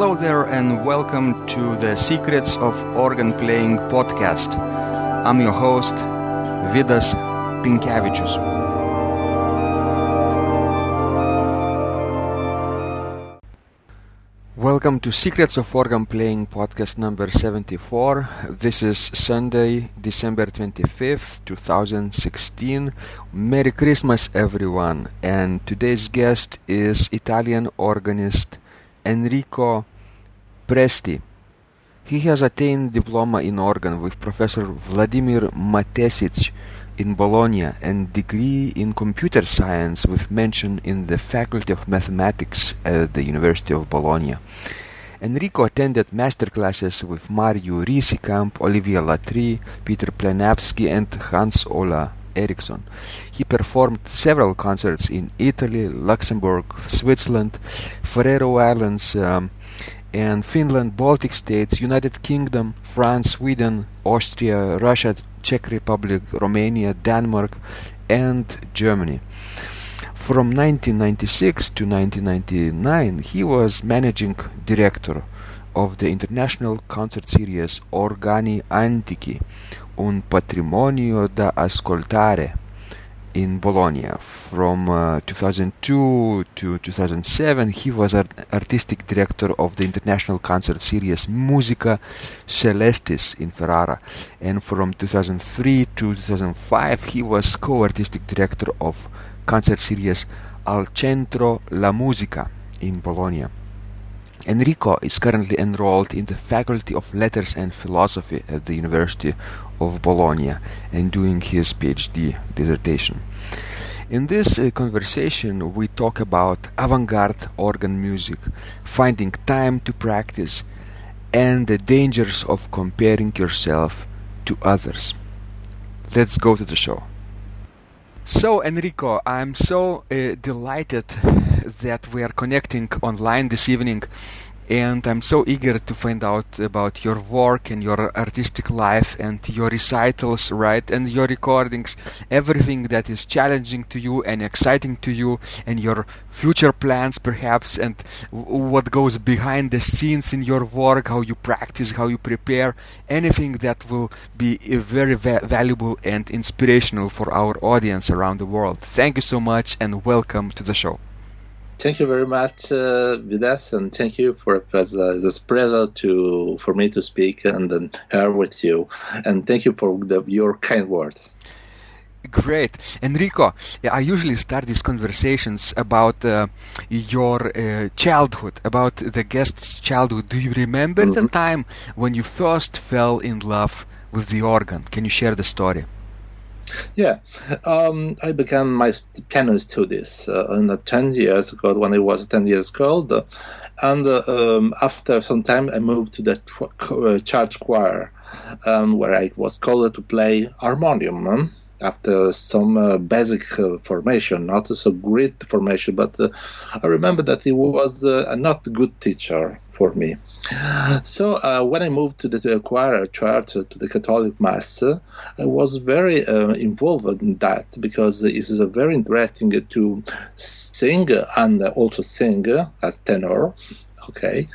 Hello there and welcome to the Secrets of Organ Playing podcast. I'm your host, Vidas Pinkevičius. Welcome to Secrets of Organ Playing podcast number 74. This is Sunday, December 25th, 2016. Merry Christmas, everyone. And today's guest is Italian organist Enrico Presti. He has attained diploma in organ with Professor Wladimir Matesic in Bologna and degree in computer science with mention in the Faculty of Mathematics at the University of Bologna. Enrico attended master classes with Marju Riisikamp, Olivier Latry, Planyavsky and Hans-Ola Ericsson. He performed several concerts in Italy, Luxembourg, Switzerland, Faroese Islands, and Finland, Baltic States, United Kingdom, France, Sweden, Austria, Russia, Czech Republic, Romania, Denmark, and Germany. From 1996 to 1999, he was managing director of the international concert series Organi Antichi, un patrimonio da ascoltare in Bologna. From 2002 to 2007, he was artistic director of the international concert series Musica Coelestis in Ferrara. And from 2003 to 2005, he was co-artistic director of concert series Al Centro la Musica in Bologna. Enrico is currently enrolled in the Faculty of Letters and Philosophy at the University of Bologna and doing his PhD dissertation. In this conversation, we talk about avant-garde organ music, finding time to practice, and the dangers of comparing yourself to others. Let's go to the show. So, Enrico, I'm so delighted that we are connecting online this evening, and I'm so eager to find out about your work and your artistic life and your recitals, right, and your recordings, everything that is challenging to you and exciting to you, and your future plans perhaps, and what goes behind the scenes in your work, how you practice, how you prepare, anything that will be very valuable and inspirational for our audience around the world. Thank you so much and welcome to the show. Thank you very much, Vidas, and thank you for this pleasure for me to speak and then here with you. And thank you for your kind words. Great. Enrico, I usually start these conversations about your childhood, about the guest's childhood. Do you remember the time when you first fell in love with the organ? Can you share the story? Yeah, I began my piano studies in 10 years ago, when I was 10 years old, and after some time I moved to the church choir, where I was called to play harmonium. After some basic formation, not so great formation, but I remember that he was a not good teacher for me. So when I moved to the choir church, to the Catholic Mass, I was very involved in that, because it is very interesting to sing and also sing as tenor, okay,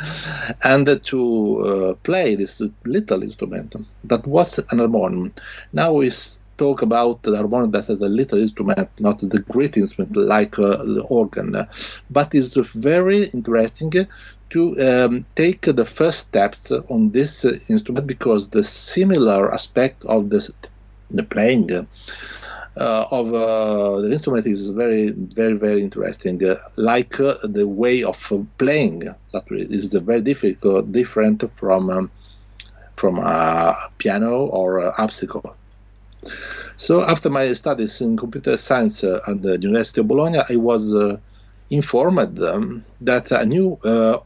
and to play this little instrument that was an harmonium. Now we talk about the harmonium, that is a little instrument, not the great instrument like the organ, but it's very interesting to take the first steps on this instrument, because the similar aspect of the playing of the instrument is very, very, very interesting. Like the way of playing, that is very different from piano or harpsichord. So after my studies in computer science at the University of Bologna, I was informed that a new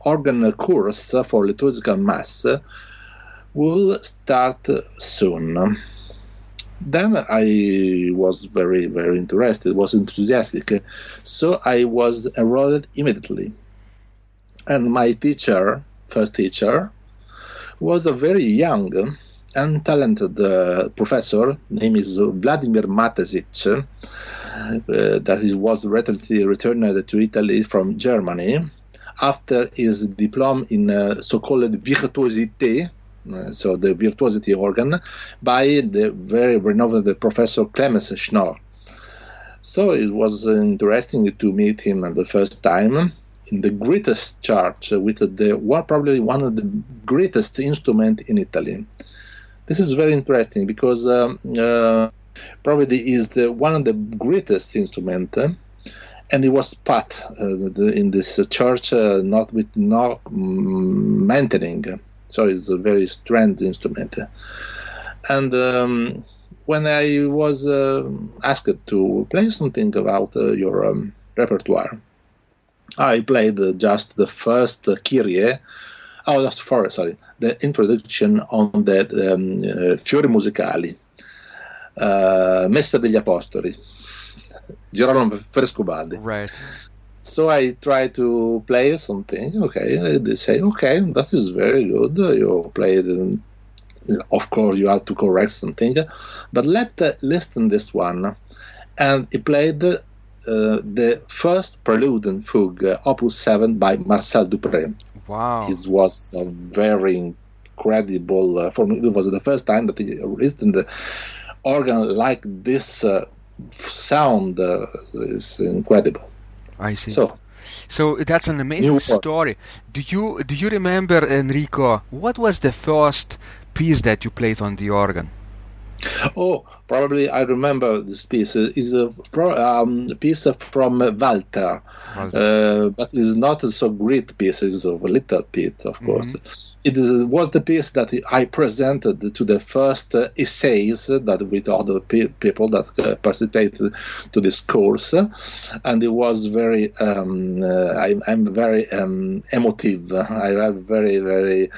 organ course for liturgical mass will start soon. Then I was very, very interested, was enthusiastic, so I was enrolled immediately. And my first teacher, was a very young and talented professor. Name is Wladimir Matesic. That he was recently returned to Italy from Germany after his diploma in so-called virtuosité, so the virtuosity organ, by the very renowned Professor Clemens Schnorr. So it was interesting to meet him at the first time in the greatest church with probably one of the greatest instruments in Italy. This is very interesting because probably is one of the greatest instruments, and it was part in this church not with no maintaining. So it's a very strange instrument. And when I was asked to play something about your repertoire, I played just the first Kyrie. The introduction on the Fiori Musicali, Messa degli Apostoli, Girolamo Frescobaldi. Right. So I try to play something. Okay, they say, okay, that is very good. You played. Of course, you have to correct something, but listen this one. And he played the first Prelude and Fugue, Opus 7 by Marcel Dupré. Wow! It was a very incredible. For me, it was the first time that he listened the organ like this. Sound is incredible. I see. So that's an amazing story. Do you remember, Enrico? What was the first piece that you played on the organ? Oh, probably I remember this piece. It's a piece from Walter, but it's not a so great piece. It's a little bit, of course. It was the piece that I presented to the first essays that with other people that participated to this course, and it was very. I'm very emotive. I am very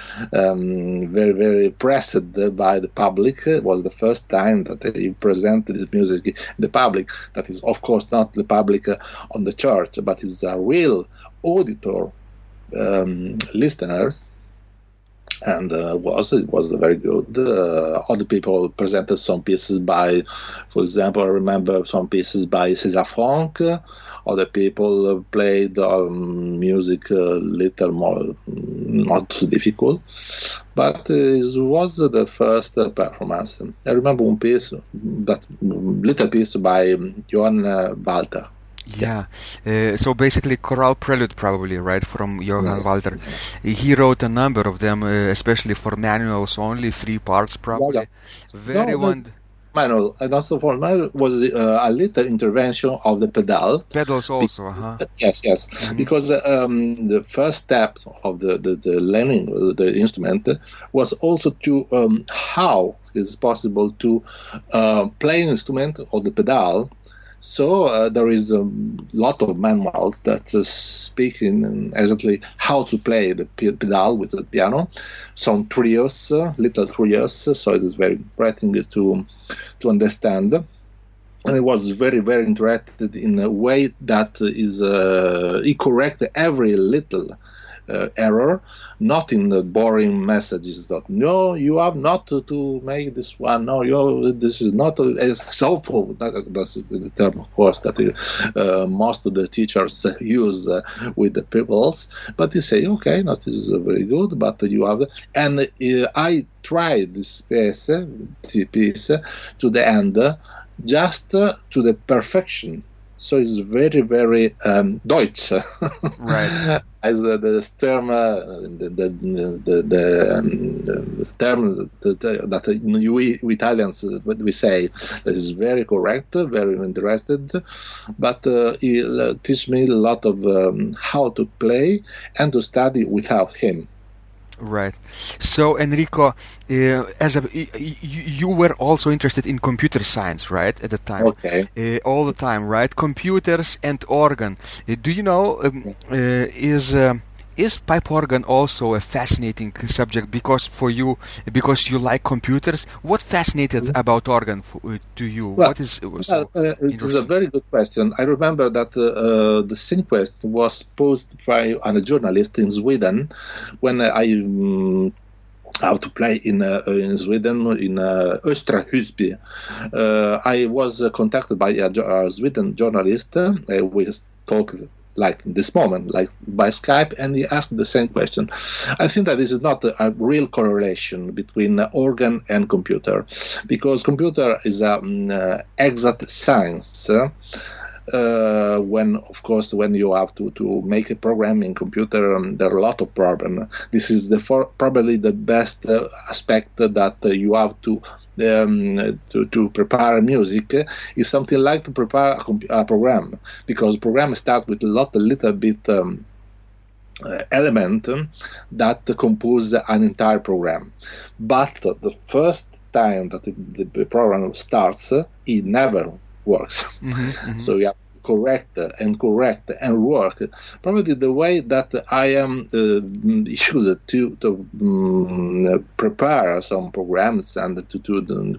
impressed by the public. It was the first time that he presented his music in the public. That is, of course, not the public on the church, but is a real auditor listeners. And it was very good. Other people presented some pieces by, for example, I remember some pieces by César Franck. Other people played music a little more, not so difficult. But it was the first performance. I remember one piece, that little piece by Johann Walter. Yeah, so basically chorale prelude probably, right, from Johann Walter. He wrote a number of them, especially for manuals only, 3 parts probably. Manual, and also for manual was a little intervention of the pedal. Pedals also, Yes, because the first step of the learning of the instrument was also to how is possible to play an instrument or the pedal. So there is a lot of manuals that speak in exactly how to play the pedal with the piano. Some trios, little trios, so it is very interesting to understand. And I was very, very interested in a way that is he correct every little error, not in the boring messages that no, you have not to make this one. No, this is not as helpful. That's the term, of course, that most of the teachers use with the pupils. But they say, okay, that is very good, but you have. And I tried this piece to the end, just to the perfection. So it's very, very Deutsch, right? As the term, the term that we Italians we say that is very correct, very interested. But he teach me a lot of how to play and to study without him. Right. So Enrico, you were also interested in computer science, right? At the time. Okay. All the time, right? Computers and organ. Do you know? Is pipe organ also a fascinating subject because you like computers? What fascinated about organ to you? Well, what is it is a very good question. I remember that the same question was posed by a journalist in Sweden when I how to play in Sweden in Östra Husby. I was contacted by a Sweden journalist. We talked like this moment, like by Skype, and he asked the same question. I think that this is not a real correlation between organ and computer, because computer is an exact science. When you have to make a program in computer, there are a lot of problems. This is probably the best aspect that you have to prepare music is something like to prepare a program, because program start with a little bit element that compose an entire program. But the first time that the program starts, it never works. So you have correct and work. Probably the way that I am used to prepare some programs and to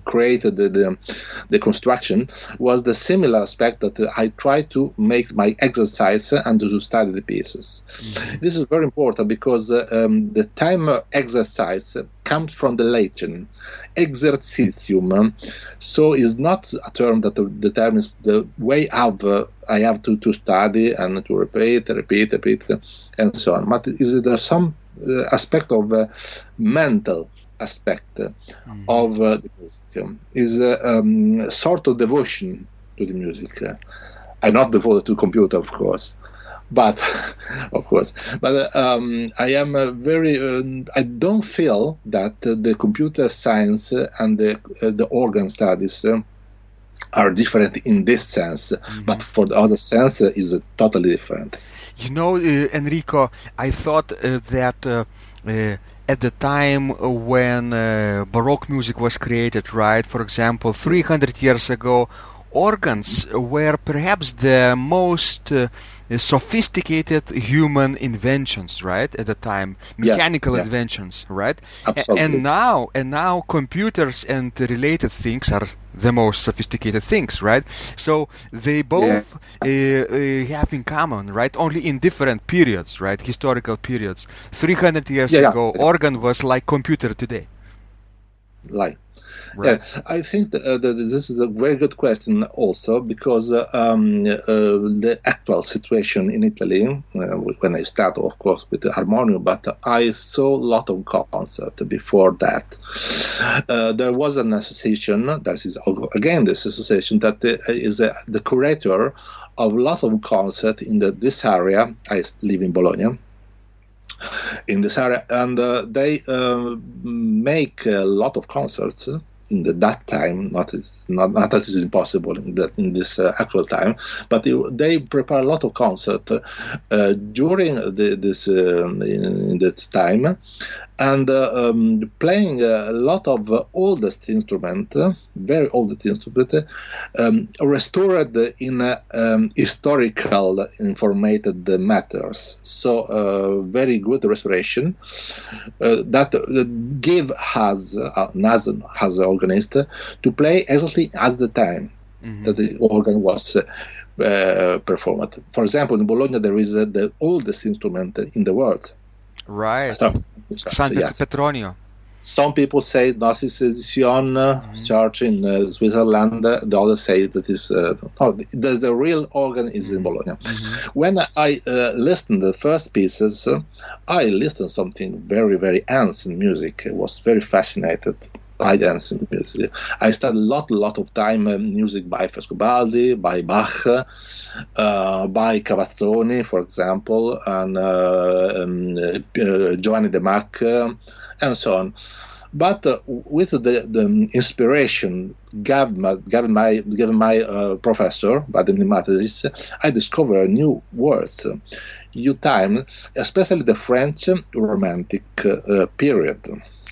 create the construction was the similar aspect that I try to make my exercise and to study the pieces. This is very important because the time exercise comes from the Latin exercitium, so it's not a term that determines the way I have to study and to repeat, and so on. But there's some aspect of mental aspect of the music. Is a sort of devotion to the music. I'm not devoted to computer, of course. But I am very. I don't feel that the computer science and the organ studies are different in this sense. But for the other sense, is totally different. You know, Enrico, I thought that. At the time when Baroque music was created, right? For example, 300 years ago, organs were perhaps the most sophisticated human inventions, right? At the time, mechanical inventions, right? Absolutely. And now computers and related things are the most sophisticated things, right? So they both have in common, right? Only in different periods, right? Historical periods. 300 years ago, organ was like computer today. Right. Right. Yeah, I think that this is a very good question also, because the actual situation in Italy, when I started, of course, with the harmonium, but I saw a lot of concerts before that. There was an association, that is again this association, that is the curator of a lot of concerts in this area. I live in Bologna. In this area, and they make a lot of concerts in that time. Not that is impossible in this actual time, but they prepare a lot of concerts during this in that time, and playing a lot of oldest instrument, very oldest instrument, restored in historical informated matters. So very good restoration that give us as organist to play exactly as the time that the organ was performed. For example, in Bologna there is the oldest instrument in the world. Right. Petronio. Some people say Gnosis Edition church in Switzerland. The others say that is the real organ is in Bologna. When I listened to the first pieces, I listened to something very, very ancient music. I was very fascinated by ancient music. I studied a lot of time music by Frescobaldi, by Bach, by Cavazzoni, for example, and Giovanni de Mac, and so on. But with the inspiration given my professor, Wladimir Matesic, I discovered new words, new time, especially the French Romantic period.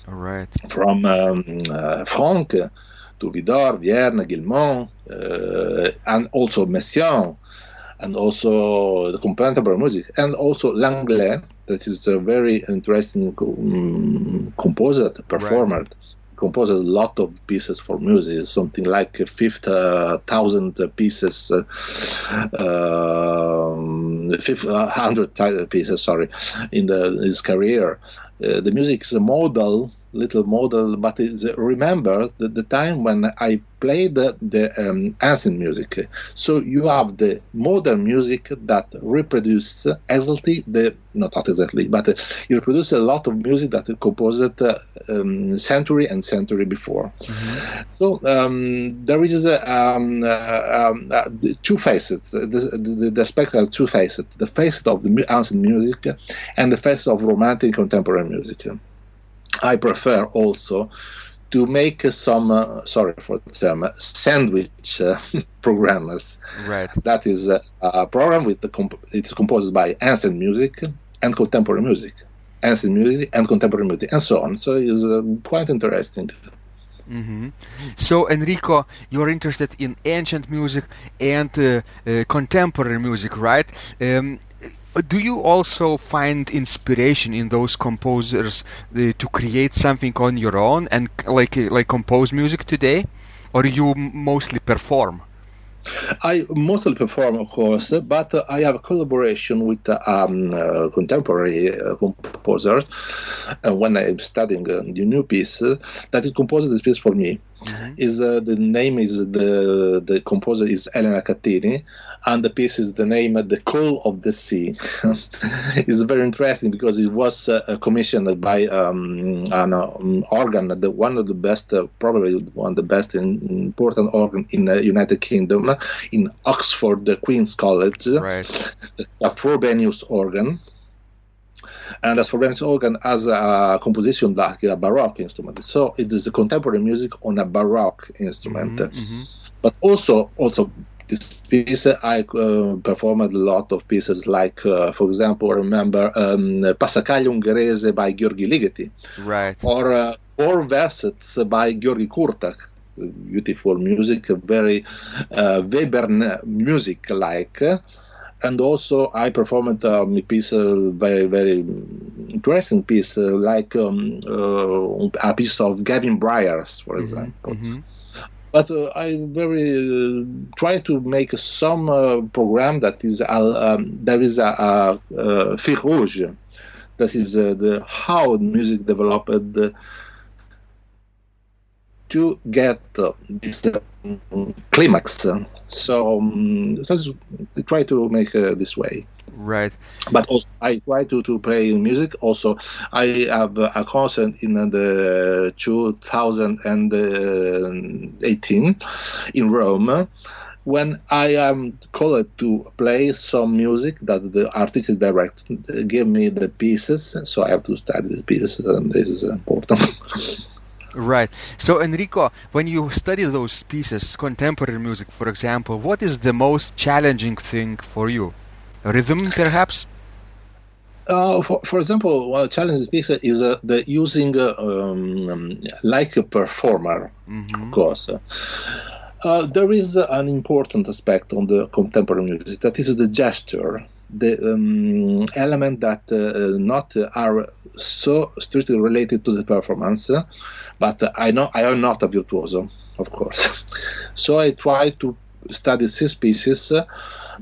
All right. From Franck to Vidor, Vierne, Guillemot, and also Messiaen, and also the contemporary music, and also Langlais, that is a very interesting composer, performer. Right. Composed a lot of pieces for music, something like 50,000 pieces, 500 pieces, in his career. The music is a model little model, but remember the time when I played the ancient music. So you have the modern music that reproduce exactly not exactly, but you reproduce a lot of music that is composed century and century before. Mm-hmm. So there is two faces. The spectrum has two faces: the face of the ancient music and the face of romantic contemporary music. I prefer also to make some, sorry for the term, sandwich programs. Right. That is a program with it is composed by ancient music and contemporary music, ancient music and contemporary music, and so on. So it's quite interesting. Mm-hmm. So, Enrico, you're interested in ancient music and contemporary music, right? Do you also find inspiration in those composers to create something on your own and like compose music today, or you mostly perform? I mostly perform, of course, but I have a collaboration with contemporary composers when I'm studying the new piece that is composed this piece for me. Mm-hmm. The name is the composer is Elena Cattini, and the piece is the name The Call of the Sea. It's very interesting because it was commissioned by an organ, one of the best, probably one of the best important organ in the United Kingdom, in Oxford, the Queen's College. Right. It's a Frobenius organ. And as Frobenius organ has a composition like a Baroque instrument. So it is a contemporary music on a Baroque instrument. Mm-hmm, mm-hmm. But also this piece, I performed a lot of pieces like, for example, remember Passacaglia Ungherese by Gheorghe Ligeti. Right. Or Four Versets by Gheorghe Curtac. Beautiful music, very Webern music-like. And also I performed a piece, very, very interesting piece, like a piece of Gavin Bryars, for example. Mm-hmm. But I very try to make some program that is there is a fil rouge, that is the how music developed to get this climax. So I try to make this way. Right. But also I try to play music. Also, I have a concert in the 2018 in Rome, when I am called to play some music that the artistic director gave me the pieces. So I have to study the pieces, and this is important. Right. So, Enrico, when you study those pieces, contemporary music, for example, what is the most challenging thing for you? Rhythm, perhaps? For example, one challenge piece is the using like a performer, mm-hmm. Of course. There is an important aspect on the contemporary music, that is the gesture, the element that not are so strictly related to the performance. But I am not a virtuoso, of course. So I try to study these pieces,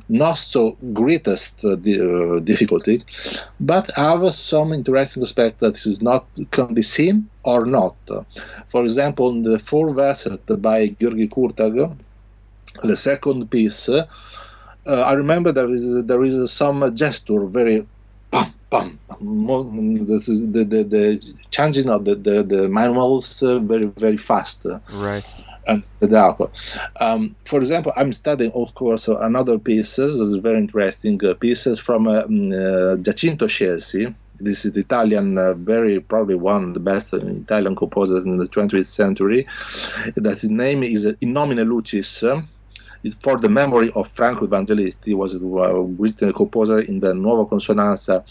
not so greatest difficulty, but have some interesting aspect that is not can be seen or not. For example, in the Four Versets by Gheorghe Curtac, the second piece, I remember there is some gesture, very pam pam. The changing of the manuals very, very fast. Right. And the dark. For example, I'm studying, of course, another pieces. This is very interesting pieces from Giacinto Scelsi. This is the Italian, very probably one of the best Italian composers in the 20th century. That his name is In Nomine Lucis. It's for the memory of Franco Evangelisti. He was a written composer in the Nuova Consonanza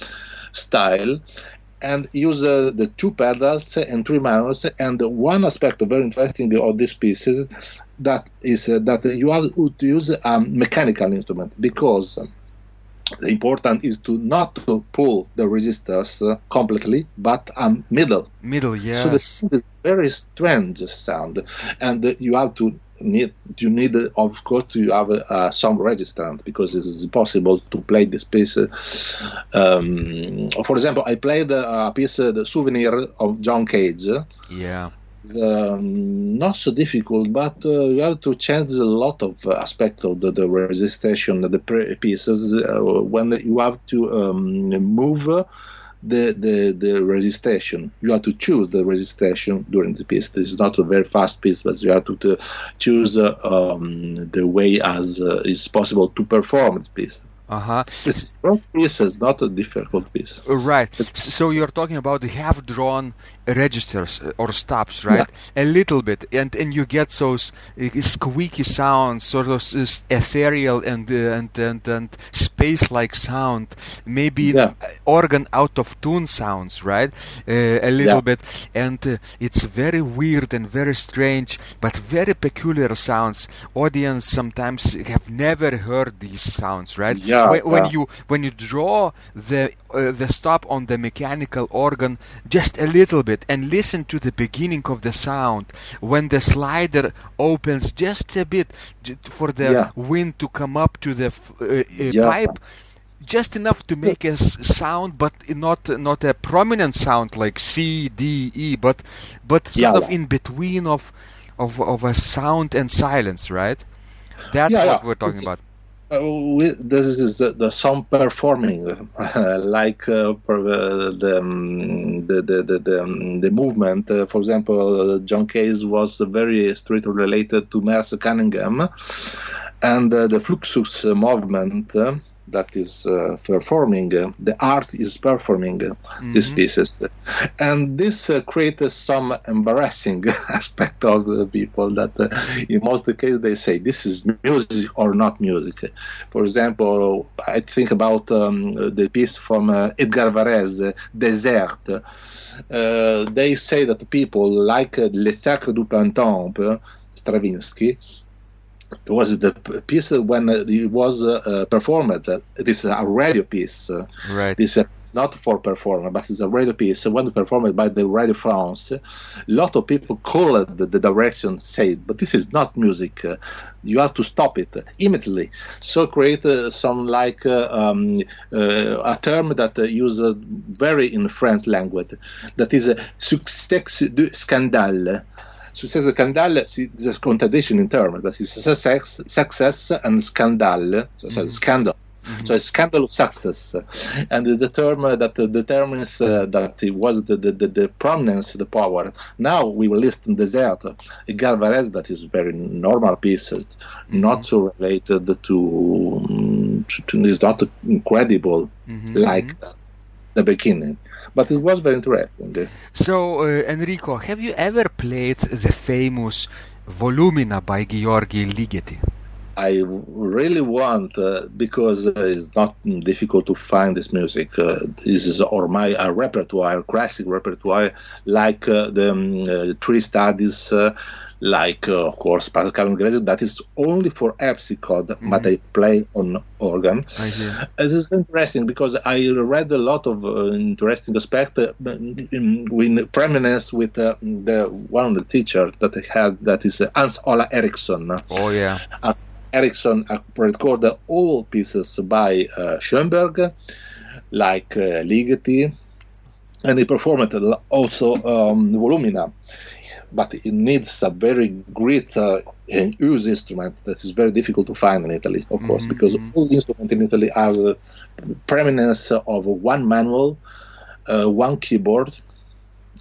style, and use the two pedals and three manuals. And one aspect very interesting of this piece that is that you have to use a mechanical instrument, because the important is to not to pull the resistors completely, but middle. Middle, yes. So the sound is very strange sound, and you have to you need of course to have a sound registrant, because it is impossible to play this piece. For example, I played a piece, The Souvenir of John Cage. Yeah. It's not so difficult, but you have to change a lot of aspects of the resistation, the pieces, when you have to move the resistation. You have to choose the resistation during the piece. This is not a very fast piece, but you have to choose the way as is possible to perform the piece. This is not a difficult piece. Right. So you're talking about the half-drawn registers or stops, right? Yeah. A little bit, and you get those squeaky sounds, sort of ethereal and space-like sound. Maybe organ out of tune sounds, right? A little bit, and it's very weird and very strange, but very peculiar sounds. Audience sometimes have never heard these sounds, right? Yeah. When you draw the stop on the mechanical organ just a little bit and listen to the beginning of the sound, when the slider opens just a bit for the wind to come up to the pipe, just enough to make a sound, but not a prominent sound like C, D, E, but sort of in between of a sound and silence, right? That's what we're talking about. This is the song performing, like the movement. For example, John Cage was very strictly related to Merce Cunningham, and the Fluxus movement that is performing, the art is performing these pieces, and this creates some embarrassing aspect of the people that in most cases they say this is music or not music. For example, I think about the piece from Edgar Varèse, Désert. They say that people like Le Sacre du Printemps, Stravinsky. It was the piece when it was performed. This is a radio piece. Right. This is not for performance, but it's a radio piece. When performed by the Radio France, a lot of people called the direction, said, but this is not music. You have to stop it immediately. So create some like a term that used very in French language. That is succès du scandale. Success and scandal is a contradiction in terms. That is success and scandal, so scandal. So a scandal of success, and the term that determines that it was the prominence, the power. Now we will listen Desert, Edgar Varèse, that is very normal piece, not so related to is not incredible like the beginning. But it was very interesting. So, Enrico, have you ever played the famous Volumina by Gheorghe Ligeti? I really want, because it's not difficult to find this music. This is my repertoire, classic repertoire, like the three studies, like, of course, Pascal Ingres, that is only for harpsichord, but I play on organ. It is interesting because I read a lot of interesting aspects in prominence with the one of the teachers that I had, that is Hans-Ola Ericsson. Oh, yeah. Ericsson recorded all pieces by Schoenberg, like Ligeti, and he performed also Volumina. But it needs a very great and used instrument that is very difficult to find in Italy, of course, because all instruments in Italy have a preeminence of one manual, one keyboard.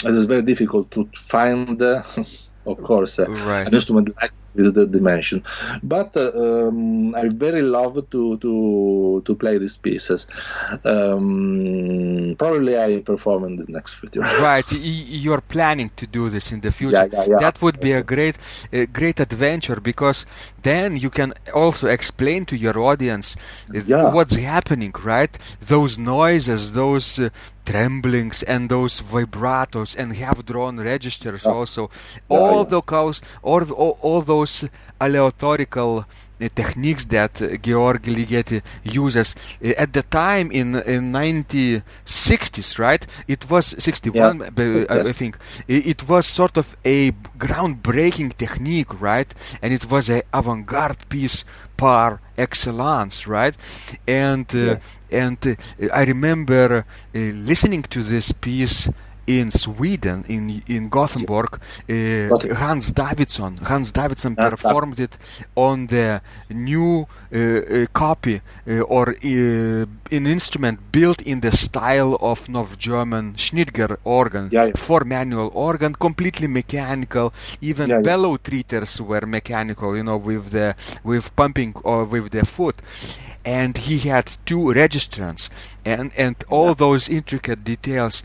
It is very difficult to find, of course, an instrument like with the dimension. But I very love to play these pieces. Probably I perform in the next future. Right, you're planning to do this in the future. Yeah. That would be a great adventure, because then you can also explain to your audience what's happening, right? Those noises, those tremblings and those vibratos and half-drawn registers also. All those aleatorical techniques that Georg Ligeti uses at the time in 1960s, right? It was 61, I think. It was sort of a groundbreaking technique, right? And it was an avant-garde piece par excellence, right? And I remember listening to this piece in Sweden, in Gothenburg. Hans Davidsson performed it on the new copy or an instrument built in the style of North German Schnitger organ, 4-manual organ, completely mechanical. Even bellow treaters were mechanical, with pumping or with the foot. And he had 2 registrants, and all those intricate details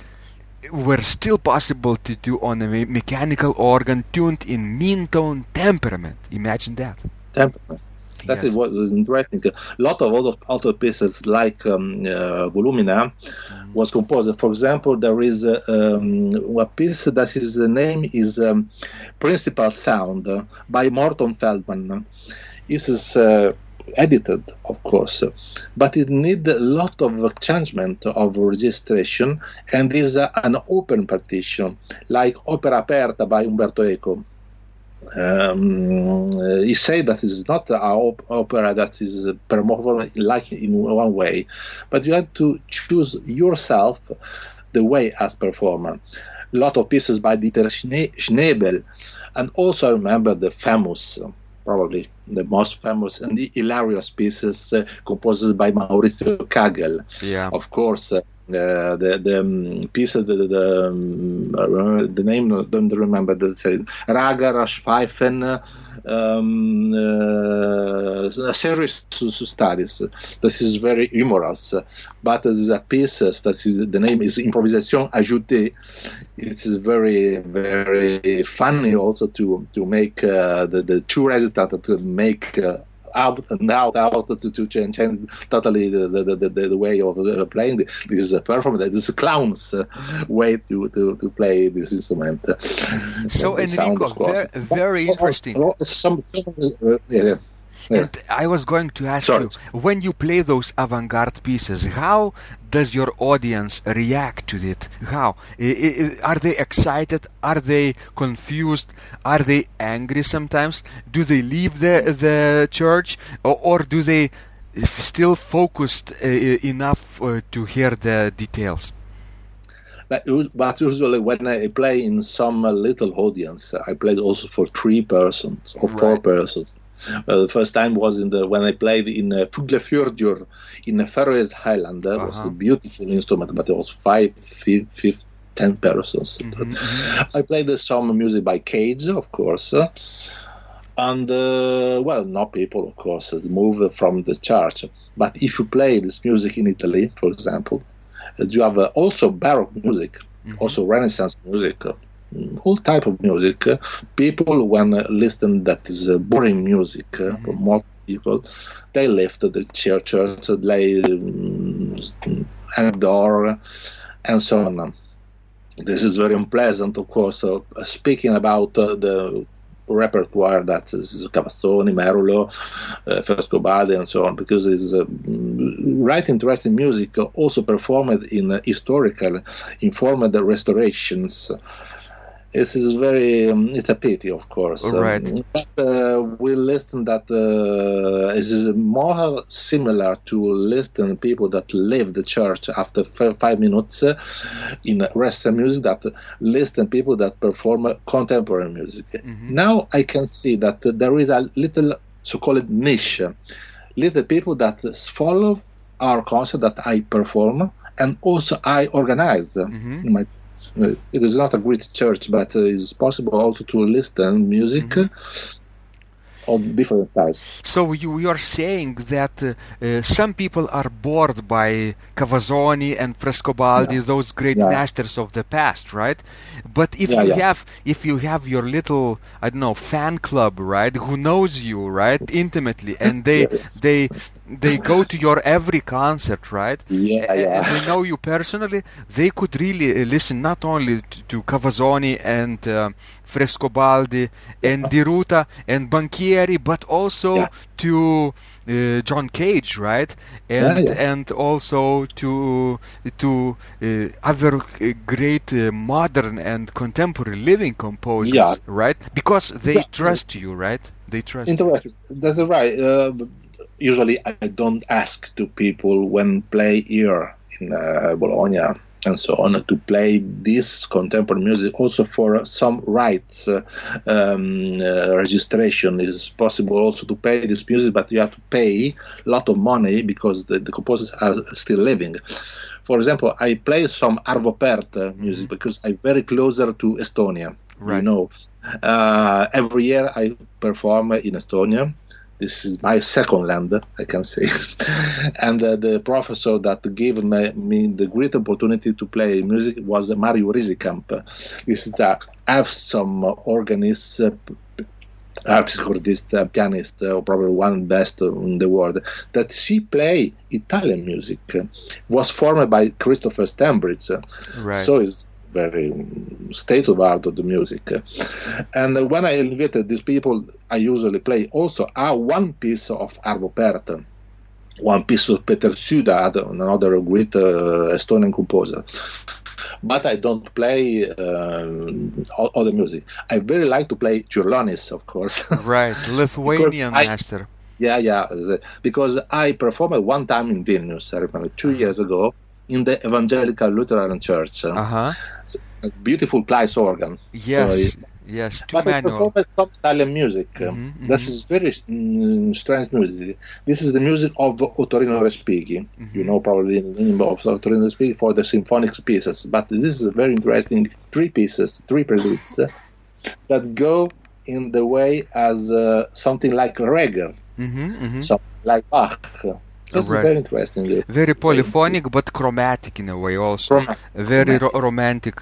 were still possible to do on a mechanical organ tuned in mean tone temperament. Imagine that. Temperament. That is what was interesting. A lot of other pieces like Volumina was composed. For example, there is a piece that his name is Principal Sound by Morton Feldman. This is edited, of course, but it needs a lot of changement of registration, and is an open partition, like Opera Aperta by Umberto Eco. He said that it's not an opera that is performed like in one way, but you have to choose yourself the way as performer. A lot of pieces by Dieter Schnebel, and also I remember the famous, probably the most famous and hilarious pieces composed by Maurizio Kagel. Of course, the piece, the name, don't remember the Raga, Raschpfeifen, Serious Studies. This is very humorous, but this is a piece the name is Improvisation Ajoutée. It is very, very funny also to make the 2 results to make out to change totally the way of playing. This is a performance. This is a clown's way to play this instrument. So Enrico, very interesting. And I was going to ask you, when you play those avant-garde pieces, how does your audience react to it? How? Are they excited? Are they confused? Are they angry sometimes? Do they leave the church? Or do they still focused enough to hear the details? But usually when I play in some little audience, I played also for 3 persons or 4 persons. The first time was when I played in Fuglefjordur in the Faroese Islands. It was a beautiful instrument, but it was 5, 10 persons. I played some music by Cage, of course, and not people, of course, moved from the church. But if you play this music in Italy, for example, you have also Baroque music, also Renaissance music. All type of music. People, when listen that is boring music for more people, they left the churches, they hang the door, and so on. This is very unpleasant, of course. Speaking about the repertoire that is Cavazzoni, Merulo, Frescobaldi, and so on, because it's right interesting music, also performed in historical, informed restorations. This is it's a pity, of course. Right. But we listen that it is more similar to listen people that leave the church after 5 minutes in Western music that listen people that perform contemporary music. Now I can see that there is a little so-called niche, little people that follow our concert that I perform and also I organize in my. It is not a great church, but it is possible also to listen music. all different styles. So you are saying that some people are bored by Cavazzoni and Frescobaldi, those great masters of the past, right? But if you have your little, I don't know, fan club, right, who knows you, right, intimately, and they go to your every concert, right? And they know you personally, they could really listen not only to Cavazzoni and Frescobaldi and Di Ruta and Banchieri, but also to John Cage, right? And also to other great modern and contemporary living composers, right? Because they trust you, right? They trust you. That's right. Usually I don't ask to people when play here in Bologna and so on to play this contemporary music. Also for some rights registration is possible also to play this music, but you have to pay a lot of money because the composers are still living. For example, I play some Arvo Pärt music because I'm very closer to Estonia. Right. You know, every year I perform in Estonia. This is my second land, I can say. And the professor that gave me the great opportunity to play music was Marju Riisikamp. This is I have some organist, harpsichordist, pianist, probably one best in the world, that she play Italian music. Was formed by Christopher Stambridge. Right. So it's very state of art of the music. And when I invited these people, I usually play also one piece of Arvo Pärt, one piece of Peter Suda, another great Estonian composer. But I don't play all the music. I very like to play Čiurlionis, of course. Right, Lithuanian master. Because I performed one time in Vilnius, I remember, 2 years ago, in the Evangelical Lutheran Church. It's a beautiful Kleist organ. Yes, two but manual. I performed some Italian music. This is very strange music. This is the music of Ottorino Respighi. You know probably the name of Ottorino Respighi for the symphonic pieces. But this is a very interesting three preludes that go in the way as something like Reger, something like Bach. This is very interesting. Very polyphonic, but chromatic in a way also. Very romantic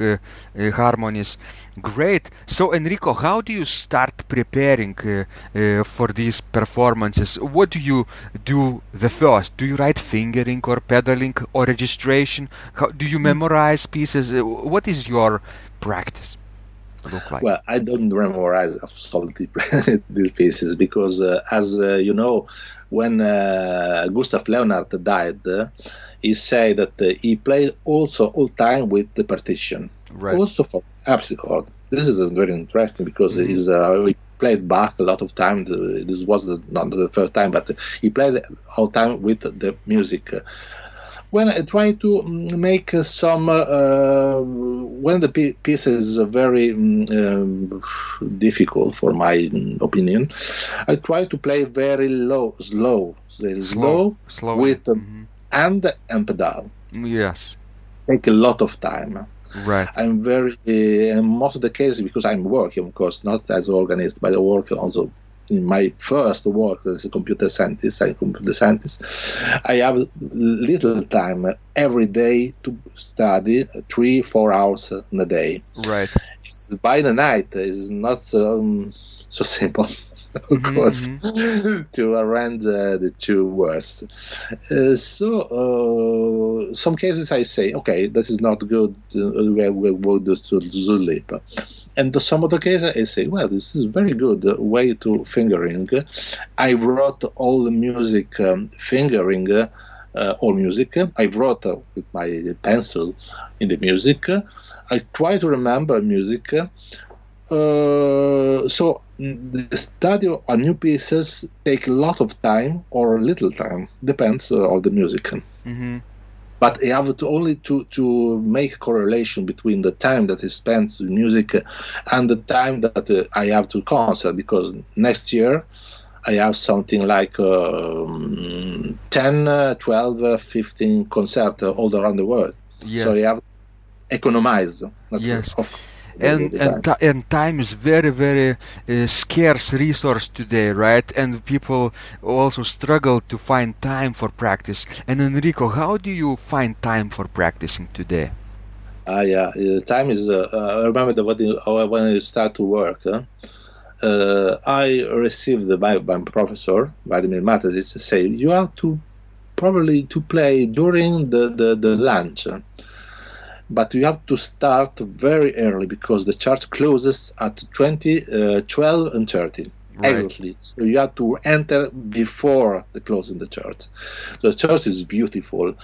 harmonies. Great. So, Enrico, how do you start preparing for these performances? What do you do the first? Do you write fingering or pedaling or registration? How do you memorize pieces? What is your practice look like? Well, I don't memorize absolutely these pieces because, as you know, when Gustav Leonhardt died, he said that he played also all time with the partition, also for harpsichord. This is very interesting because he played Bach a lot of time. This was not the first time, but he played all time with the music. When I try to make some, when the piece is very difficult for my opinion, I try to play very slow with hand and pedal. Yes. Take a lot of time. Right. I'm very, in most of the cases, because I'm working, of course, not as organist, but I work also in my first work as a computer scientist, I have little time every day to study 3-4 hours in a day. Right. By the night is not so simple, of course, to arrange the two words. So some cases I say, okay, this is not good. We'll go to sleep. And some of the cases I say, well, this is very good way to fingering. I wrote all the music fingering, all music. I wrote with my pencil in the music. I try to remember music. So the study of new pieces take a lot of time or little time, depends on the music. But I have to make a correlation between the time that is spent in music and the time that I have to concert, because next year I have something like 10, 12, 15 concerts all around the world. Yes. So I have to economize. Yes. and time is very, very scarce resource today, right? And people also struggle to find time for practice. And Enrico, how do you find time for practicing today? Time is. I remember that when I start to work, I received my professor, Wladimir Matesic, to say you have to probably to play during the lunch, but you have to start very early because the church closes at 12 and 30. Right. Exactly. So you have to enter before the closing the church. The church is beautiful,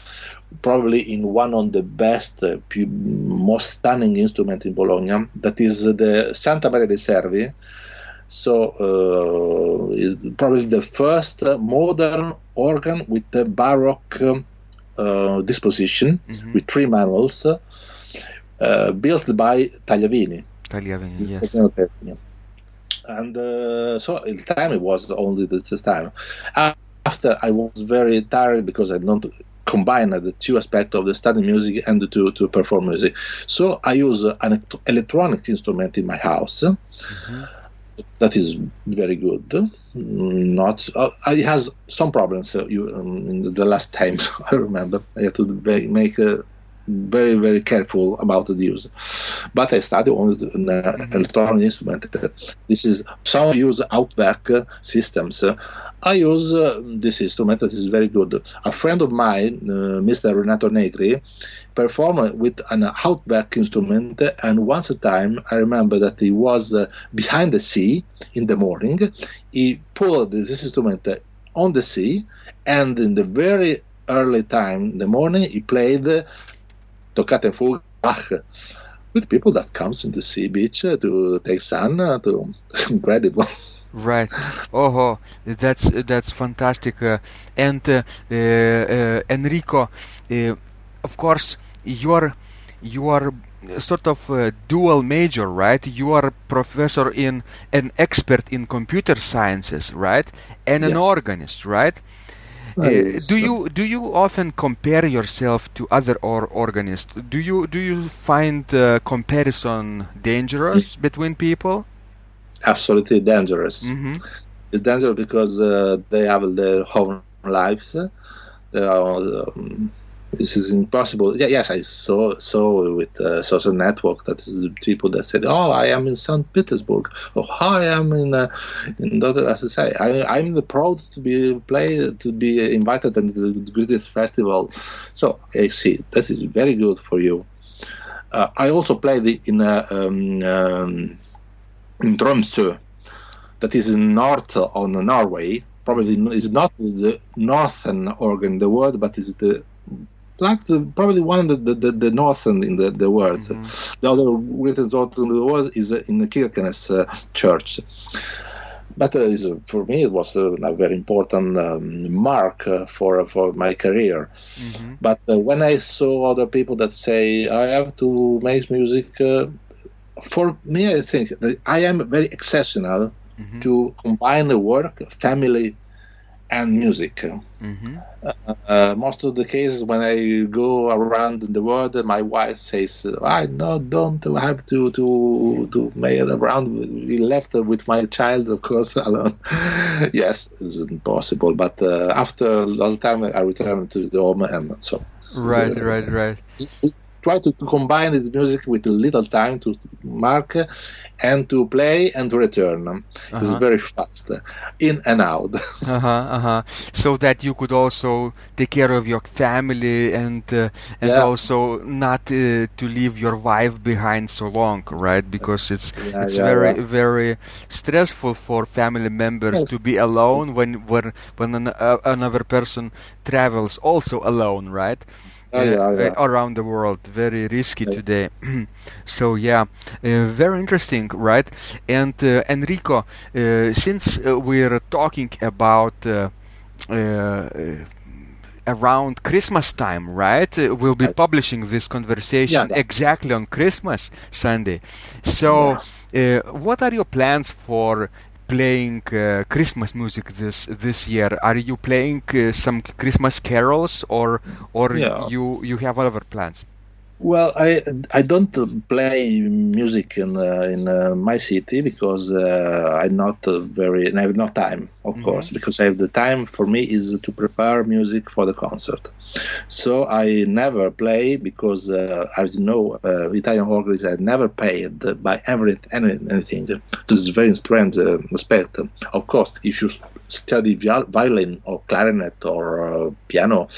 probably in one of the best, most stunning instrument in Bologna. That is the Santa Maria dei Servi. So is probably the first modern organ with the Baroque disposition, with 3 manuals, built by Tagliavini. Yes. And so at the time it was only this time. After I was very tired because I don't combine the 2 aspects of the study music and to perform music. So I use an electronic instrument in my house. That is very good. It has some problems. In the last time I remember I had to make very, very careful about the use. But I study on an electronic instrument. This is some use Outback systems. I use this instrument that is very good. A friend of mine, Mr. Renato Negri, performed with an Outback instrument, and once a time I remember that he was behind the sea in the morning. He pulled this instrument on the sea, and in the very early time in the morning he played Toccata in Fuga with people that comes in the sea beach to take sun, to incredible. Right. Oh, that's fantastic. And Enrico, of course, you are sort of a dual major, right? You are a professor an expert in computer sciences, right? And an organist, right? Do you often compare yourself to other organists? Do you find comparison dangerous between people? Absolutely dangerous. It's dangerous because they have their own lives. This is impossible. Yes, I saw with social network that is people that said, "Oh, I am in St. Petersburg," or "I am in as I say, I'm proud to be invited to the greatest festival." So I see that is very good for you. I also played in Tromsø, that is in north on Norway. Probably is not the northern organ in the world, but is probably one of the northern in the world. The other greatest organ in the world is in the Kirkenes church. But for me, it was a very important mark for my career. But when I saw other people that say I have to make music. For me, I think that I am very exceptional to combine the work, family, and music. Most of the cases when I go around in the world, my wife says, "I don't have to make it around. We left with my child, of course, alone." Yes, it's impossible. But after a long time, I return to the home, and so. Right. Try to combine this music with a little time to mark and to play and to return. It's very fast, in and out. So that you could also take care of your family and also not to leave your wife behind so long, right? Because it's very stressful for family members to be alone when another person travels also alone, right? Around the world, very risky today. So very interesting, right? And Enrico, since we're talking about around Christmas time, right? We'll be publishing this conversation exactly on Christmas Sunday. So what are your plans for playing Christmas music this year? Are you playing some Christmas carols or you have other plans? Well, I don't play music in my city because I'm not and I have no time, of course, because I have the time for me is to prepare music for the concert. So I never play because, as you know, Italian organists are never paid by anything. This is a very strange aspect. Of course, if you study violin or clarinet or piano,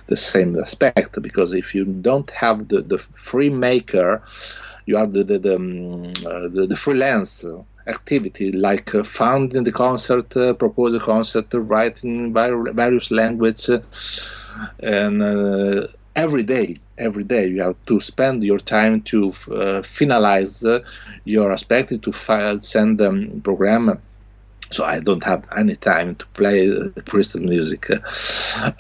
the same aspect, because if you don't have the free maker, you have the freelance activity, like founding the concert, propose a concert, write in various languages, and every day you have to spend your time to finalize your aspect, to send them program. So I don't have any time to play Christian music.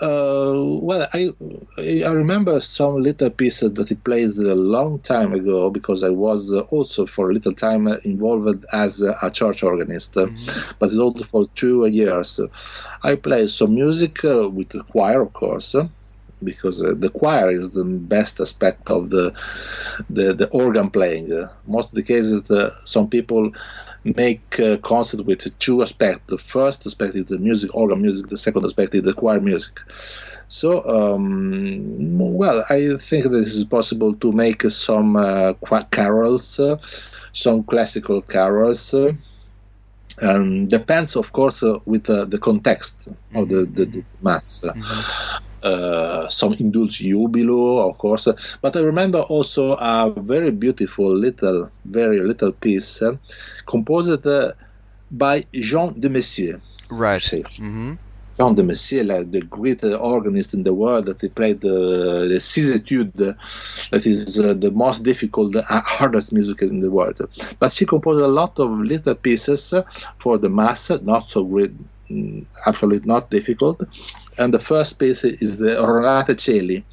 Well, I remember some little pieces that he played a long time ago, because I was also for a little time involved as a church organist, but it's also for 2 years. I play some music with the choir, of course, because the choir is the best aspect of the organ playing. Most of the cases, some people make concert with two aspects. The first aspect is the music, organ music. The second aspect is the choir music. So, well, I think this is possible to make some carols, some classical carols. Depends, of course, with the context of the mass. Some Indulge Jubilo, of course. But I remember also a very beautiful very little piece composed by Jean de Messier. Right. Jean de Messier, like the great organist in the world, that he played the Six Etudes, that is the most difficult, hardest music in the world. But she composed a lot of little pieces for the mass, not so great, absolutely not difficult. And the first piece is the Ronate Cieli,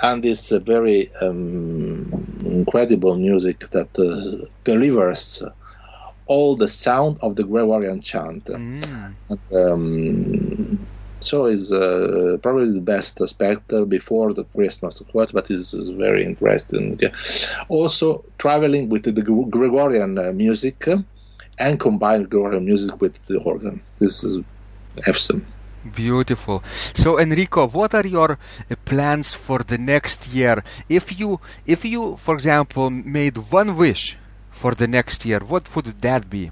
and it's a very incredible music that delivers all the sound of the Gregorian chant. So it's probably the best aspect before the Christmas, of course, but it's very interesting. Also, traveling with the Gregorian music and combine Gregorian music with the organ. This is awesome. Beautiful. So, Enrico, what are your plans for the next year? If you, for example, made one wish for the next year, what would that be?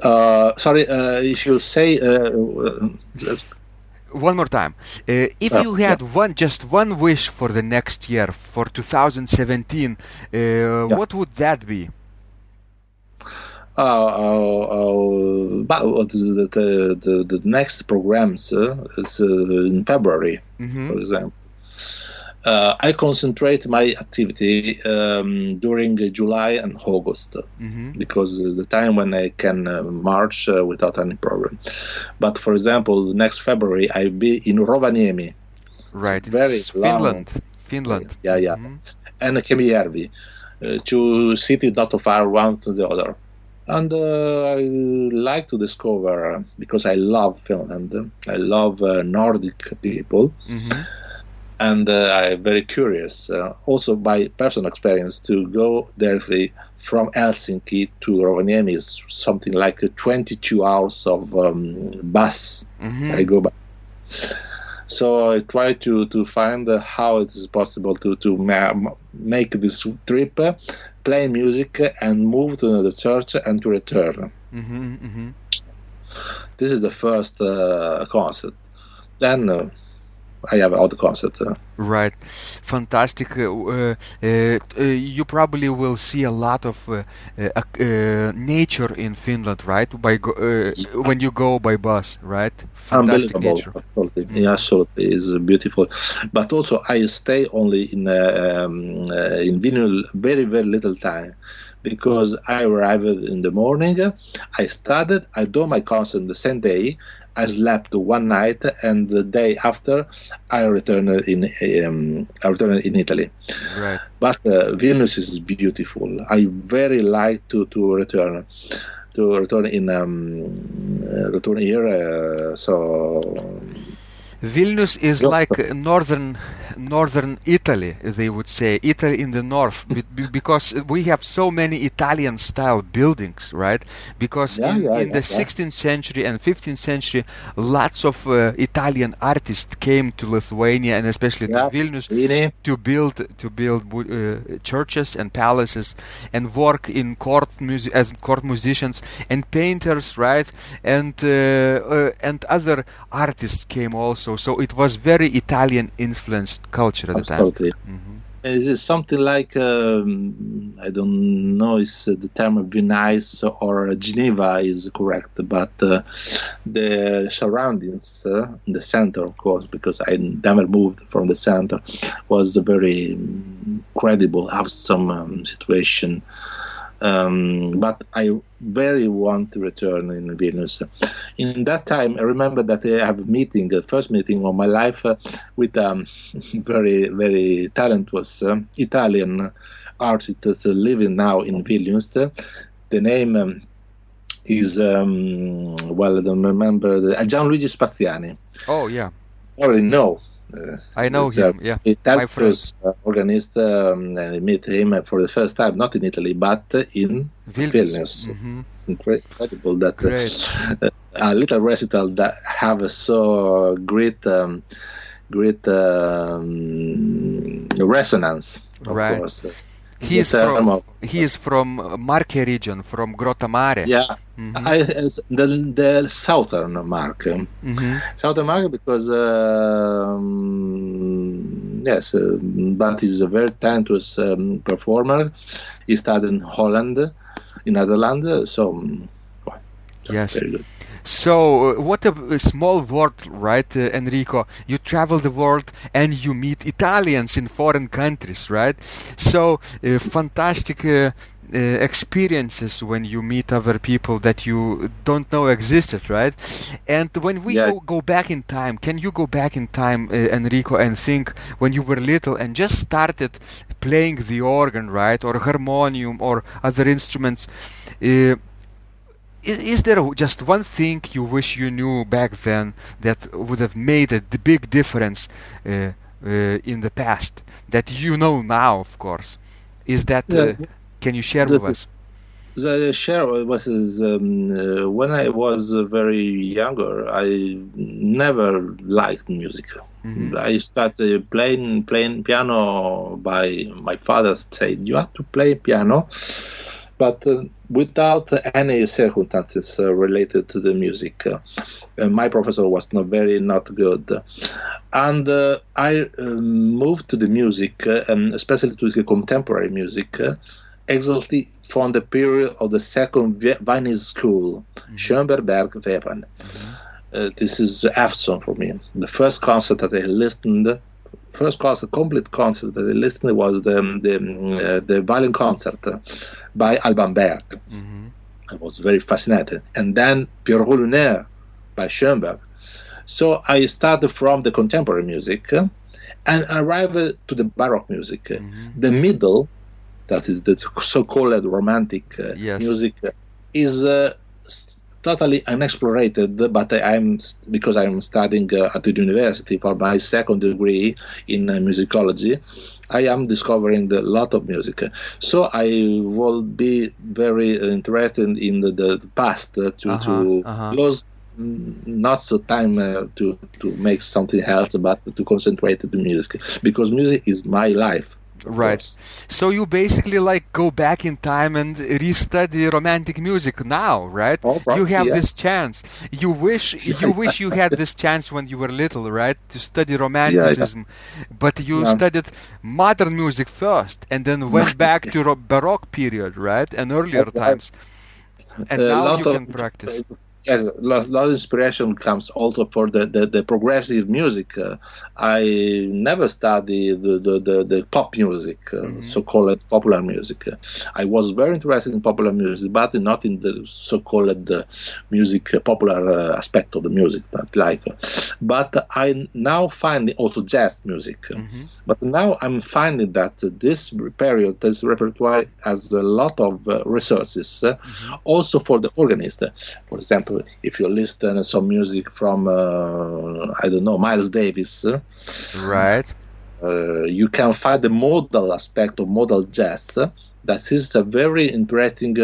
Sorry, if you say one more time. If you had just one wish for the next year, for 2017, what would that be? The next programs is in February, for example. I concentrate my activity during July and August, because it's the time when I can march without any problem. But for example, next February I'll be in Rovaniemi. Right, very Finland. Yeah. And Kemijärvi, two cities not so far one to the other. And I like to discover, because I love Finland, I love Nordic people, and I'm very curious, also by personal experience, to go directly from Helsinki to Rovaniemi is something like 22 hours of bus. I go by. So I try to find how it is possible to make this trip, play music, and move to the church and to return. This is the first concert. Then I have other concerts. Right, fantastic. You probably will see a lot of nature in Finland, right? When you go by bus, right? Fantastic nature. Absolutely. Yeah, absolutely, it's beautiful. But also, I stay only in Vilnius very, very little time, because I arrived in the morning. I studied. I do my concert the same day. I slept one night, and the day after, I returned in Italy. Right. But Vilnius is beautiful. I very like to return here. So Vilnius is like northern Italy, they would say, Italy in the north, because we have so many Italian-style buildings, right? Because in the 16th century and 15th century, lots of Italian artists came to Lithuania and especially to Vilnius to build churches and palaces and work in as court musicians and painters, right? And other artists came also. So it was very Italian influenced culture at the time. Absolutely. Is it something like I don't know if the term Venice or Geneva is correct, but the surroundings, the center, of course, because I never moved from the center, was a very credible, awesome situation. But I very want to return in Vilnius. In that time, I remember that I have a meeting, the first meeting of my life, with very, very talented Italian artist living now in Vilnius. The name is, I don't remember, Gianluigi Spaziani. Oh, yeah. I already know. I know him, my friend. Organist, I met him for the first time, not in Italy, but in Vilnius. It's incredible that a little recital that have a so great resonance, of course. He is from Marche region, from Grotta Mare. Yeah, the southern Marche. Southern Marche because, but he's a very talented performer. He studied in Holland, in Netherlands, so very good. So, what a small world, right, Enrico? You travel the world and you meet Italians in foreign countries, right? So, fantastic experiences when you meet other people that you don't know existed, right? And when we go back in time, can you go back in time, Enrico, and think when you were little and just started playing the organ, right, or harmonium or other instruments? Is there just one thing you wish you knew back then that would have made a big difference in the past that you know now, of course? Is that, can you share with us? The share was when I was very younger, I never liked music. I started playing piano by my father said, you have to play piano, but without any circumstances related to the music. My professor was not good. And I moved to the music, especially to the contemporary music, exactly from the period of the second Viennese school, Schoenberg Weber. This is Ericsson for me. The first concert that I listened, complete concert that I listened was the violin concert by Alban Berg. I was very fascinated. And then Pierrot Lunaire by Schoenberg. So I started from the contemporary music and arrived to the Baroque music. The middle, that is the so-called romantic music, is totally unexplored, but because I'm studying at the university for my second degree in musicology, I am discovering a lot of music. So I will be very interested in the past to lose not so time to make something else, but to concentrate on the music, because music is my life. Right. So you basically go back in time and restudy romantic music now, right? You have this chance. You wish you had this chance when you were little, right? To study romanticism, but you studied modern music first, and then went back to Baroque period, right? And earlier times. And now you can practice. Yes, a lot of inspiration comes also for the progressive music. I never studied the pop music, so-called popular music. I was very interested in popular music, but not in the so-called music, popular aspect of the music. But I now find also jazz music. But now I'm finding that this period, this repertoire has a lot of resources, also for the organist. For example, if you listen to some music from, Miles Davis. Right. You can find the modal aspect of modal jazz. That is a very interesting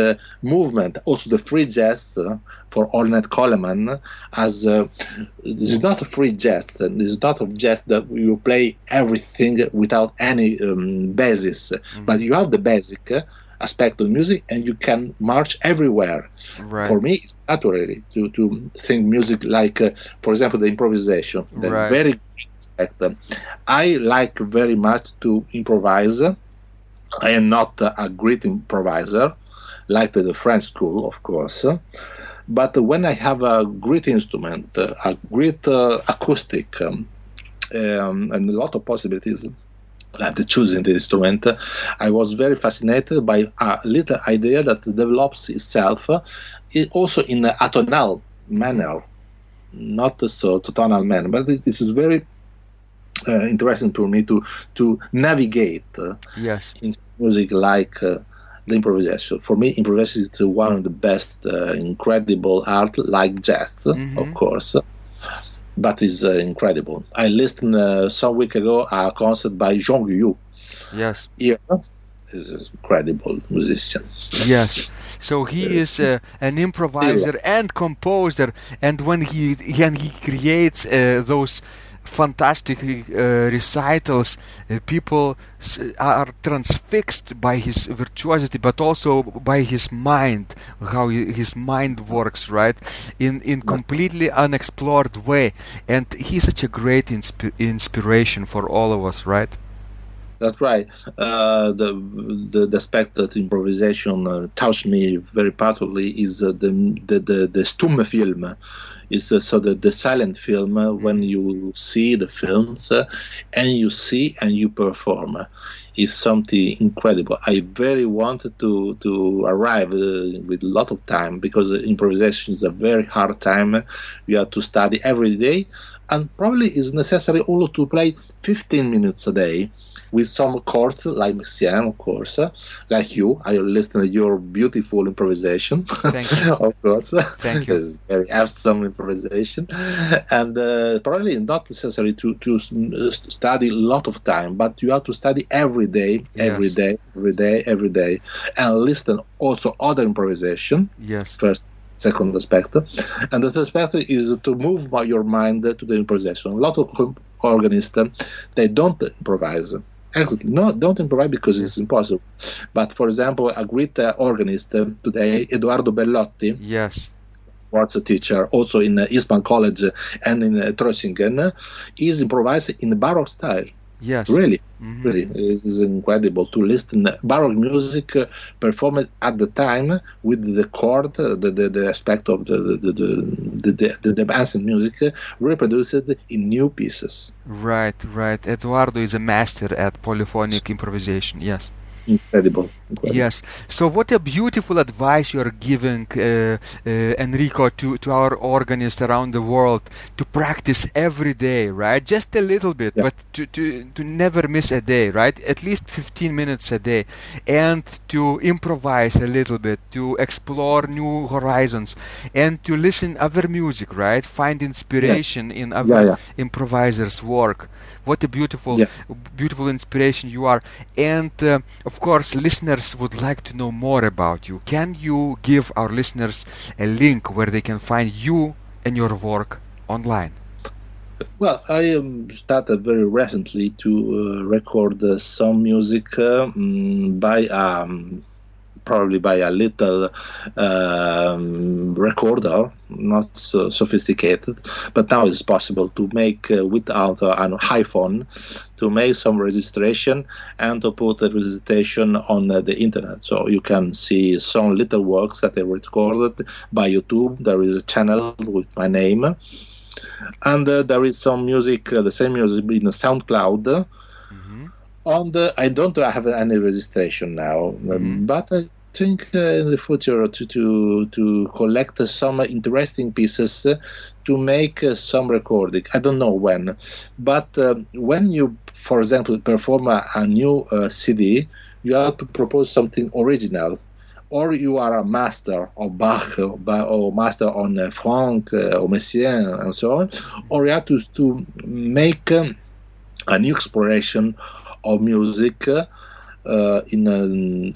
movement. Also, the free jazz for Ornette Coleman, as this is not a free jazz. This is not a jazz that you play everything without any basis, but you have the basic aspect of music, and you can march everywhere. Right. For me, it's natural to think music like, for example, the improvisation. The very great aspect. I like very much to improvise. I am not a great improviser, like the French school, of course. But when I have a great instrument, a great acoustic, and a lot of possibilities, like choosing the instrument, I was very fascinated by a little idea that develops itself also in a tonal manner, not so tonal manner, but this is very interesting for me to navigate in music like the improvisation. For me, improvisation is one of the best, incredible art, like jazz, of course. But it's incredible. I listened some week ago a concert by Jean Guillou. Yes. Here, he's an incredible musician. Yes. So he is an improviser and composer, and when he creates those fantastic recitals, people are transfixed by his virtuosity, but also by his mind, how his mind works, right, in completely unexplored way. And he's such a great inspiration for all of us, right? That's right. The aspect that improvisation touched me very powerfully is the stumme film. It's so the silent film, when you see the films and you see and you perform, is something incredible. I very wanted to arrive with a lot of time, because improvisation is a very hard time. You have to study every day, and probably it's necessary also to play 15 minutes a day, with some chords like Messiaen, of course, like you. I listen to your beautiful improvisation. Thank you. Of course. Thank you. It's very awesome improvisation. And probably not necessary to study a lot of time, but you have to study every day, every day, and listen also other improvisation. Yes. First, second aspect. And the third aspect is to move your mind to the improvisation. A lot of organists, they don't improvise. Actually, no, don't improvise because it's impossible. But for example, a great organist today, Edoardo Bellotti, was a teacher also in Eastman College and in Trossingen, is improvising in the Baroque style. Yes. Really, really, it is incredible to listen Baroque music performed at the time with the chord, the aspect of the ancient music reproduced in new pieces. Right. Eduardo is a master at polyphonic improvisation. Yes. Incredible. Yes. So what a beautiful advice you are giving, Enrico, to our organists around the world, to practice every day, right? Just a little bit, but to never miss a day, right? At least 15 minutes a day, and to improvise a little bit, to explore new horizons, and to listen other music, right? Find inspiration in other improvisers' work. What a beautiful inspiration you are. And of course, listeners would like to know more about you. Can you give our listeners a link where they can find you and your work online? Well, I started very recently to record some music probably by a little recorder, not so sophisticated, but now it's possible to make without an iPhone, to make some registration and to put the registration on the internet. So you can see some little works that I recorded by YouTube. There is a channel with my name, and there is some music, the same music in SoundCloud. I don't have any registration now, but I think in the future to collect some interesting pieces to make some recording. I don't know when, but when you, for example, perform a new CD, you have to propose something original. Or you are a master of Bach or master on Franck or Messiaen and so on, or you have to make a new exploration of music in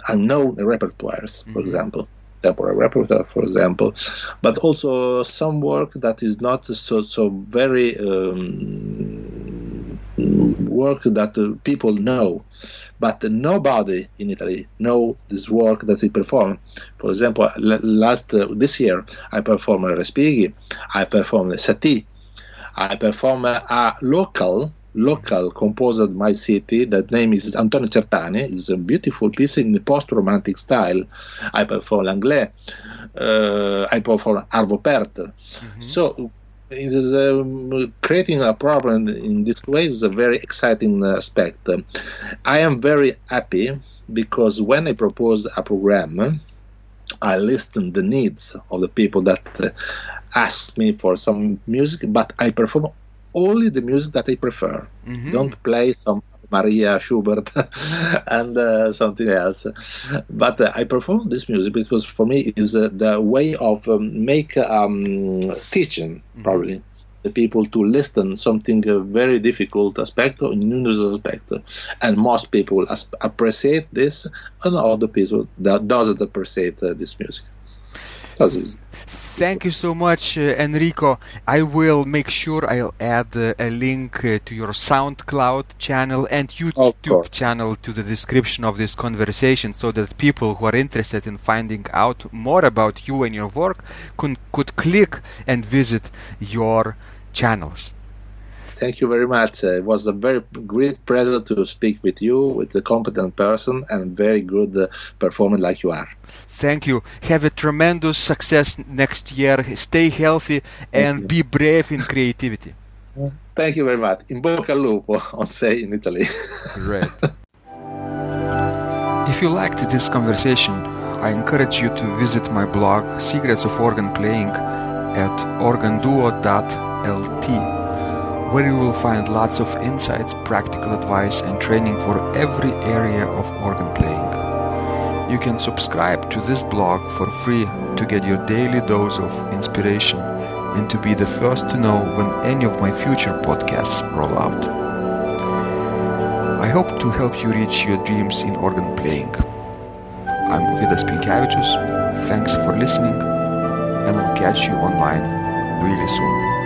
unknown repertoires, for example, temporary repertoire, for example, but also some work that is not so very work that people know, but nobody in Italy know this work that he performed. For example, this year I performed Respighi, I performed Satie, I performed a local composer of my city. That name is Antonio Certani. It's a beautiful piece in the post-romantic style. I perform L'Anglais. I perform Arvo Pärt. So it is creating a problem in this way is a very exciting aspect. I am very happy because when I propose a program, I listen the needs of the people that ask me for some music, but I perform only the music that I prefer. Don't play some Maria Schubert and something else. But I perform this music because for me it is the way of teaching probably the people to listen something very difficult aspect or new aspect, and most people appreciate this, and other people that doesn't appreciate this music. Thank you so much, Enrico. I will make sure I'll add a link to your SoundCloud channel and YouTube channel to the description of this conversation, so that people who are interested in finding out more about you and your work could click and visit your channels. Thank you very much. It was a very great pleasure to speak with you, with a competent person and very good performer like you are. Thank you. Have a tremendous success next year. Stay healthy and be brave in creativity. Thank you very much. In bocca al lupo, on say in Italy. Great. If you liked this conversation, I encourage you to visit my blog Secrets of Organ Playing at organduo.lt, where you will find lots of insights, practical advice and training for every area of organ playing. You can subscribe to this blog for free to get your daily dose of inspiration and to be the first to know when any of my future podcasts roll out. I hope to help you reach your dreams in organ playing. I'm Vidas Planyavskas. Thanks for listening, and I'll catch you online really soon.